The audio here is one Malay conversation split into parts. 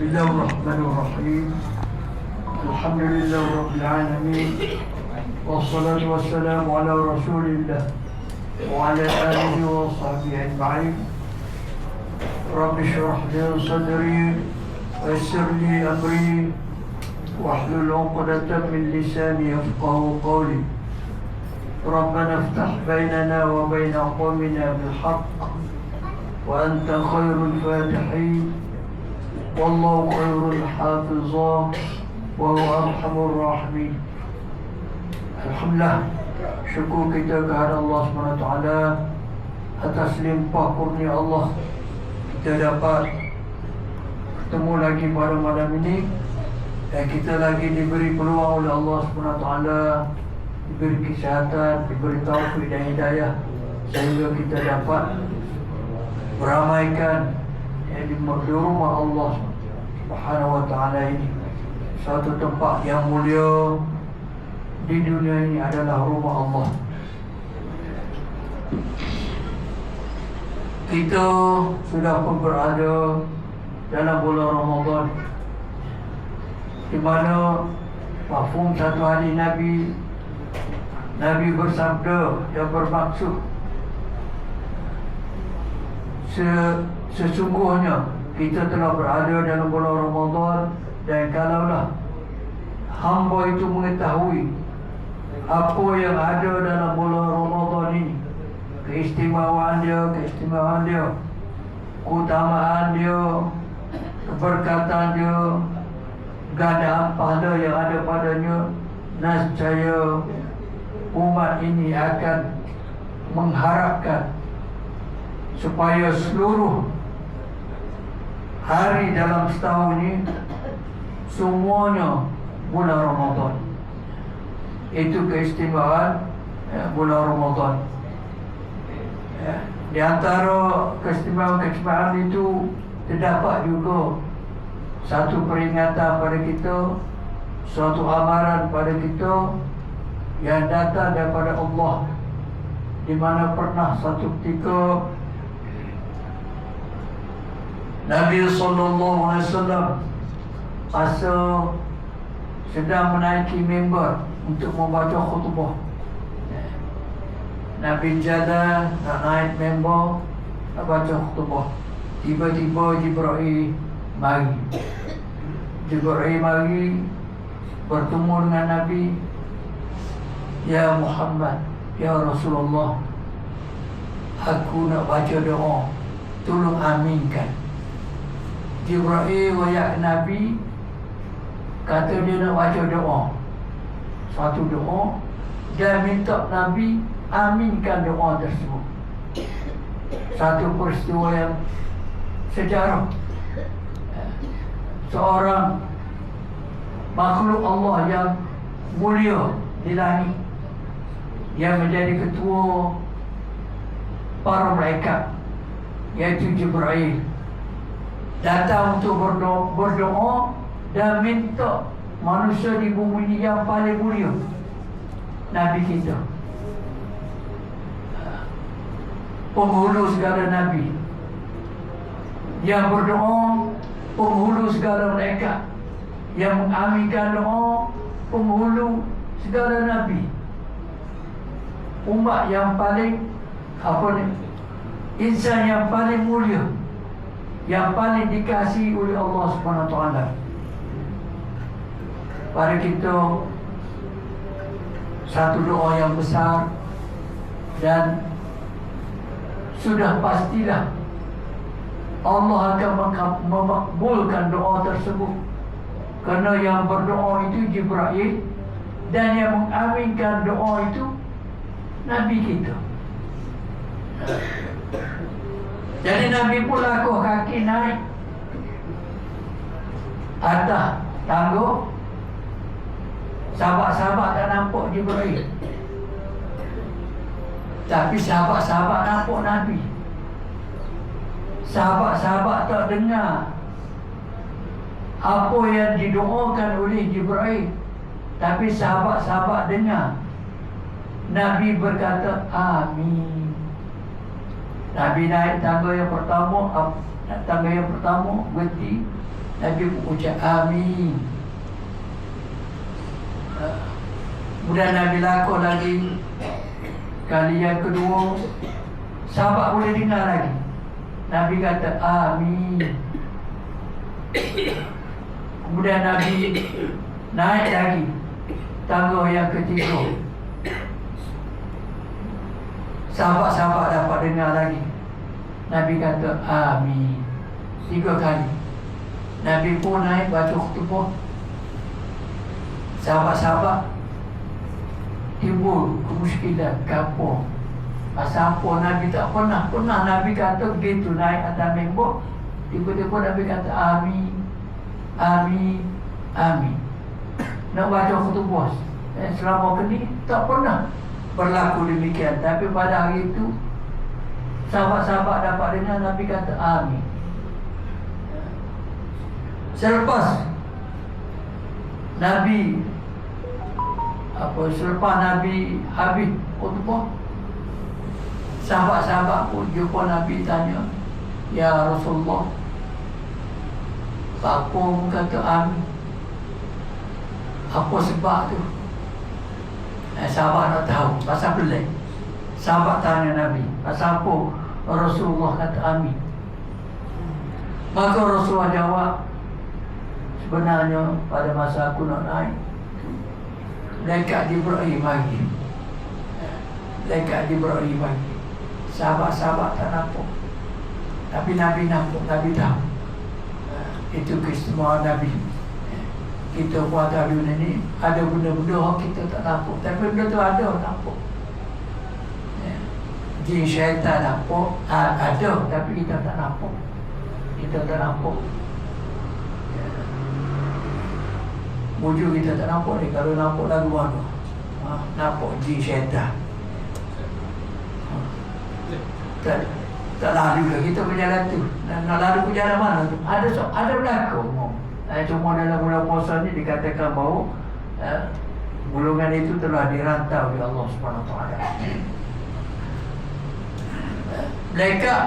بسم الله الرحمن الرحيم. الحمد لله رب العالمين، والصلاة والسلام على رسول الله وعلى آله وصحبه أجمعين. رب اشرح لي صدري ويسر لي أمري واحلل عقدة من لساني يفقهوا قولي. ربنا افتح بيننا وبين قومنا بالحق وأنت خير الفاتحين والله خير الحافظين وهو أرحم الراحمين. Alhamdulillah, syukur kita kepada Allah SWT atas limpah kurnia Allah. Kita dapat bertemu lagi pada malam ini dan kita lagi diberi peluang oleh Allah SWT, diberi kesihatan, diberi taufik dan hidayah sehingga kita dapat meramaikan di rumah Allah Subhanahu wa ta'ala ini. Satu tempat yang mulia di dunia ini adalah rumah Allah. Kita sudah pun berada dalam bulan Ramadan, di mana mafhum satu hari Nabi bersabda yang bermaksud sesungguhnya kita telah berada dalam bulan Ramadan, dan kalaulah hamba itu mengetahui apa yang ada dalam bulan Ramadan ini, keistimewaan dia, keutamaan dia, keberkatan dia, gandaan pahala yang ada padanya, nescaya umat ini akan mengharapkan supaya seluruh hari dalam setahun ini semuanya bulan Ramadan. Itu keistimewaan bulan Ramadan. Di antara keistimewaan itu terdapat juga satu peringatan pada kita, suatu amaran pada kita yang datang daripada Allah, di mana pernah satu ketika Nabi SAW masa sedang menaiki mimbar untuk membaca khutbah. Nabi jalan nak naik mimbar nak baca khutbah. Tiba-tiba Jibril mari bertemu dengan Nabi. Ya Muhammad, ya Rasulullah, aku nak baca doa, tolong aminkan. Jibril wayak Nabi, kata dia nak baca doa, satu doa, dan minta Nabi aminkan doa tersebut. Satu peristiwa yang sejarah. Seorang makhluk Allah yang mulia di langit, yang menjadi ketua para malaikat, iaitu Jibril, datang untuk berdoa dan minta manusia di bumi ini yang paling mulia, Nabi kita, penghulu segala Nabi, yang berdoa penghulu segala malaikat, yang mengaminkan doa penghulu segala Nabi, umat yang paling insan yang paling mulia, yang paling dikasihi oleh Allah SWT. Pada kita satu doa yang besar, dan sudah pastilah Allah akan memakbulkan doa tersebut, kerana yang berdoa itu Jibril, dan yang mengaminkan doa itu Nabi kita. Jadi Nabi pun lakuh kaki naik atas tangga. Sahabat-sahabat tak nampak Jibril, tapi sahabat-sahabat nampak Nabi. Sahabat-sahabat tak dengar apa yang didoakan oleh Jibril, tapi sahabat-sahabat dengar Nabi berkata amin. Nabi naik tangga yang pertama berhenti. Nabi ucap amin. Kemudian Nabi lakon lagi. Kali yang kedua, sahabat boleh dengar lagi. Nabi kata amin. Kemudian Nabi naik lagi tangga yang ketiga. Sahabat-sahabat dapat dengar lagi. Nabi kata amin 3 kali. Nabi pun naik baca khutbah. Sahabat-sahabat timbul kemusykilan, kapur. Pasal apa Nabi tak pernah Nabi kata begitu naik atas mimbar. Tiba-tiba Nabi kata amin, amin, amin. Nak baca khutbah selama ni tak pernah berlaku demikian. Tapi pada hari itu sahabat-sahabat dapat dengar Nabi kata amin. Selepas Nabi habis khutbah, sahabat-sahabat pun jumpa Nabi tanya, ya Rasulullah, apa kata amin? Apa sebab tu? Sahabat nak tahu pasal pelik. Sahabat tanya Nabi, pasal apa Rasulullah kata amin? Maka Rasulullah jawab, sebenarnya pada masa aku nak naik, Malaikat Jibril mari. Malaikat Jibril mari. Sahabat-sahabat tak nampak, tapi Nabi nampak, Nabi tahu. Itu keistimewaan Nabi. Kita buat hari ini ada benda-benda yang kita tak nampak, tapi benda tu ada nampak. Jin syaitan nampak, ada, tapi kita tak nampak. Kita tak nampak. Wujud kita tak nampak ni. Kalau nampak lagu mana? Nampak jin syaitan. Tak lalu lah kita berjalan tu. Nak lalu berjalan mana tu? Ada berlaku. Cuma dalam bulan puasa ni dikatakan bahawa golongan itu telah dirantau oleh Allah SWT. Malaikat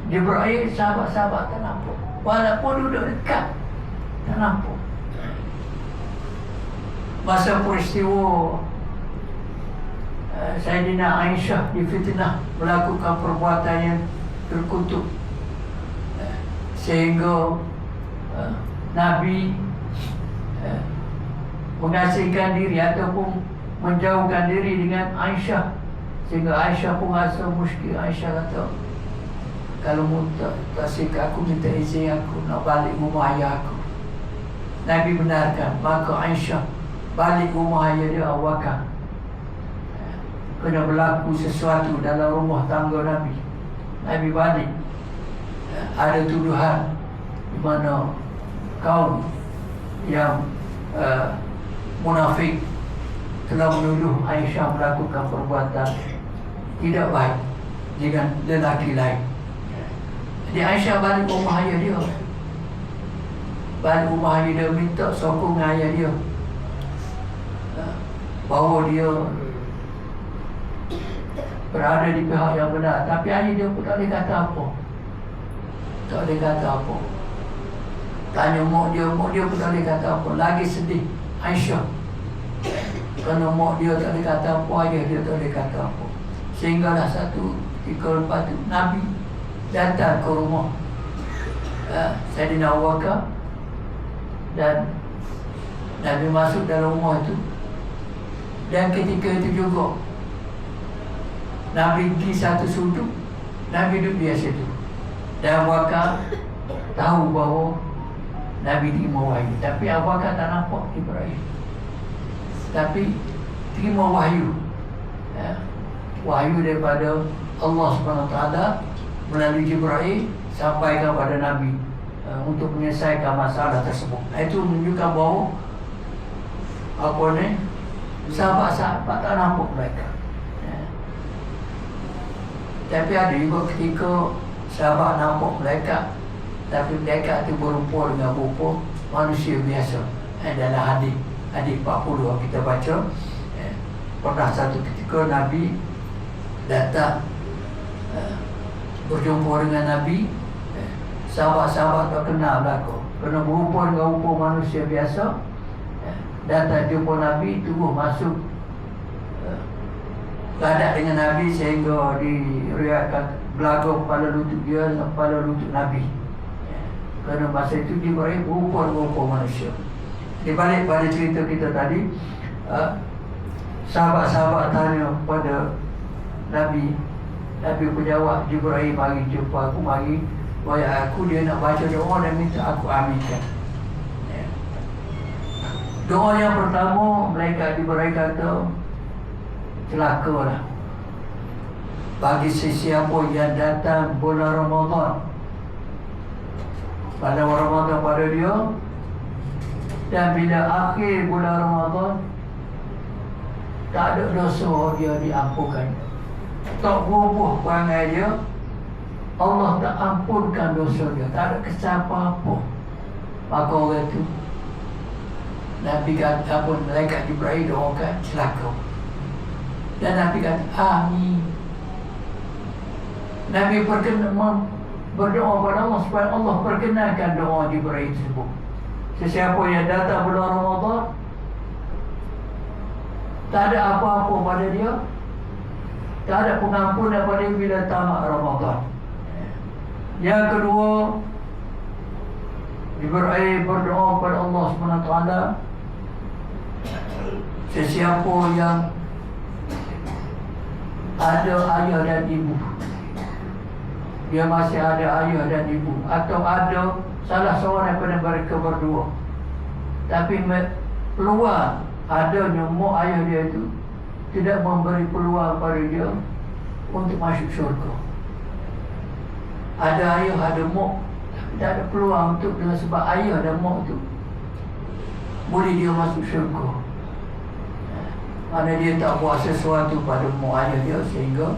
Jibril, sahabat-sahabat tak nampak. Walaupun duduk dekat, tak nampak. Masa peristiwa Sayyidina Aisyah difitnah melakukan perbuatan yang terkutuk, sehingga Nabi mengasingkan diri ataupun menjauhkan diri dengan Aisyah, sehingga Aisyah pun rasa muskil. Aisyah kata, kalau mu tak suka aku, minta izin aku nak balik rumah ayah aku. Nabi benarkan. Maka Aisyah balik rumah ayah dia, Abu Bakar. Kena berlaku sesuatu dalam rumah tangga Nabi. Nabi balik. Ada tuduhan di mana kaum yang munafik telah menuduh Aisyah melakukan perbuatan tidak baik dengan lelaki lain. Jadi Aisyah balik rumah ayah dia. Balik rumah ayah dia, minta sokong ayah dia bahawa dia berada di pihak yang benar. Tapi ayah dia pun tak boleh kata apa. Tak boleh kata apa. Tanya mak dia pun tak boleh kata apa. Lagi sedih Aisyah, kerana mak dia tak boleh kata apa, ayah dia tak boleh kata apa. Sehinggalah satu ketika lepas tu Nabi datang ke rumah Sayyidina Abu Bakar, dan Nabi masuk dalam rumah itu. Dan ketika itu juga Nabi pergi satu sudut, Nabi duduk di situ. Dan Abu Bakar tahu bahawa Nabi terima wahyu. Tapi Abu Bakar tak nampak Jibril, tapi terima wahyu. Wahyu daripada Allah SWT melalui Jibril sampaikan kepada Nabi untuk menyelesaikan masalah tersebut. Itu menunjukkan bahawa sahabat-sahabat tak nampak mereka. Tapi ada juga ketika sahabat nampak mereka, tapi mereka itu berupa dengan rupa manusia biasa. Dalam hadis 40 kita baca, pernah satu ketika Nabi datang berjumpa dengan Nabi. Sahabat-sahabat tak kenal belakang. Kena berupa dengan rupa manusia biasa, datang jumpa Nabi, terus masuk ladak dengan Nabi sehingga diriwayatkan belagak kepala lutut dia dan kepala lutut Nabi. Kerana masa itu Jibril berupa manusia. Di balik pada cerita kita tadi, sahabat-sahabat tanya kepada Nabi. Nabi pun jawab, Jibril mari jumpa aku, mari bayar aku, dia nak baca doa dan minta aku aminkan. Doa yang pertama, malaikat Jibril kata, celakalah bagi sesiapa yang datang bulan Ramadan, pada Ramadan pada dia, dan bila akhir bulan Ramadan tak ada dosa dia diampunkan, tak berubah perangai dia, Allah tak ampunkan dosa dia, tak ada kesalahan apa-apa, maka orang itu Nabi kata pun malaikat Jibril doakan celaka. Dan Nabi kata amin. Nabi berdoa pada Allah supaya Allah perkenankan doa Jibril tersebut. Sesiapa yang datang bulan Ramadan, tak ada apa-apa pada dia, tak ada pengampunan pada dia bila tamat Ramadan. Yang kedua, Jibril berdoa pada Allah SWT, sesiapa yang ada ayah dan ibu, dia masih ada ayah dan ibu, atau ada salah seorang daripada mereka berdua, tapi peluang adanya mak ayah dia itu tidak memberi peluang pada dia untuk masuk syurga. Ada ayah, ada mak, tapi tak ada peluang untuk, dengan sebab ayah dan mak itu boleh dia masuk syurga. Mana dia tak buat sesuatu pada mak ayah dia sehingga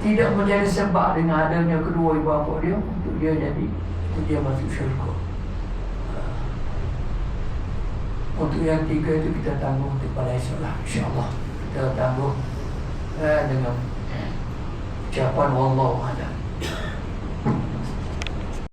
tidak menjadi sebab dengan adanya kedua ibu bapa dia untuk dia masuk syurga. Untuk yang tiga itu kita tangguh untuk pada esok lah, insyaAllah kita tangguh dengan ucapan wallahu a'lam.